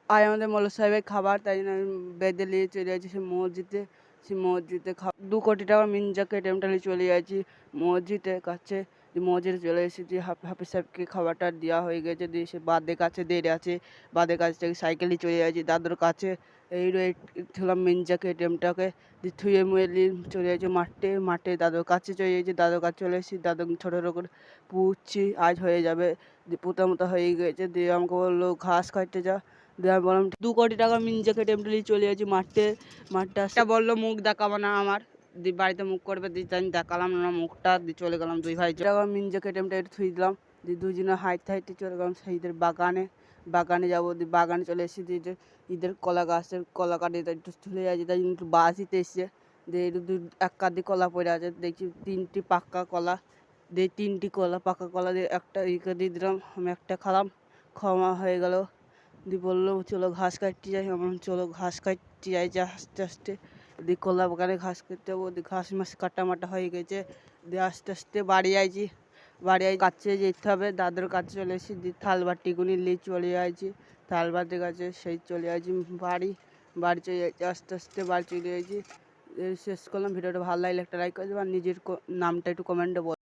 আজ আমাদের মৌলভী সাহেবের খাবার, তাই জন্য আমি বেঁধে নিয়ে চলে যাচ্ছি সে মসজিদে। সে মসজিদে 2 কোটি টাকার মিনজাকে এটিএমটা নিয়ে চলে যাচ্ছি মসজিদের কাছে। মসজিদে চলে এসেছি, হাফিজ সাহেবকে খাবারটা দেওয়া হয়ে গেছে। দিয়ে সে বাদের কাছে দেড়ে আছে, বাদের কাছ থেকে সাইকেল নিয়ে চলে যাচ্ছি দাদুর কাছে। এই থুলাম মিনজাকে এটিএমটাকে থুয়ে মুয়ে নিয়ে চলে যাচ্ছি মাঠে দাদুর কাছে চলে যাচ্ছি। দাদুর কাছে চলে এসেছি, দাদু ছোটো ছোটো করে পুচ্ছি, আজ হয়ে যাবে। দিয়ে পুঁতা মতো হয়ে গেছে। দিয়ে আমাকে বললো ঘাস কাটতে যা। দিয়ে আমি বললাম 2 কোটি টাকার মিনজাকে এটিএমটা নিয়ে চলে যাচ্ছি মাঠটা বললো মুখ দেখাবো না আমার। দিয়ে বাড়িতে মুখ করবে, দিয়ে আমি দেখালাম না মুখটা, দিয়ে চলে গেলাম 2 ভাই টাকা মিনজাকে এটিএমটা একটু থুই দিলাম। দিয়ে দুজনে হাইটে চলে গেলাম সেইদের বাগানে যাবো। দিয়ে বাগানে চলে এসেছি, দিয়ে ঈদের কলা গাছের কলা কাটিয়ে একটু চলে যাচ্ছি, তাই একটু বাস দিতে এসছে। দিয়ে একটু এক কাঁদি কলা পড়ে আছে, দেখছি 3টি পাক্কা কলা। দিয়ে 3টি পাকা কলা দিয়ে একটা ইকে দিয়ে দিলাম, আমি একটা খালাম, খাওয়া হয়ে গেল। দিয়ে বললো চলো ঘাস কাটতে যাই। আমার চলো ঘাস কাটতে যাই যে আস্তে আস্তে। দিয়ে কলা বাগানে ঘাস কাটতে যাবো। দিয়ে ঘাস মাস কাটা হয়ে গেছে। দিয়ে আস্তে আস্তে বাড়ি আইছি, কাছে যেতে হবে, দাদুর কাছে চলে এসেছি। দিয়ে থাল বাটিগুলি নিয়ে চলে যাইছি, থাল বাটির কাছে সেই চলে যাইছি বাড়ি চলে যাচ্ছি, আস্তে আস্তে বাড়ি চলে যাইছি। শেষ করলাম। ভিডিওটা ভালো লাগলে একটা লাইক করে দেবেন, নিজের নামটা একটু কমেন্টে বল।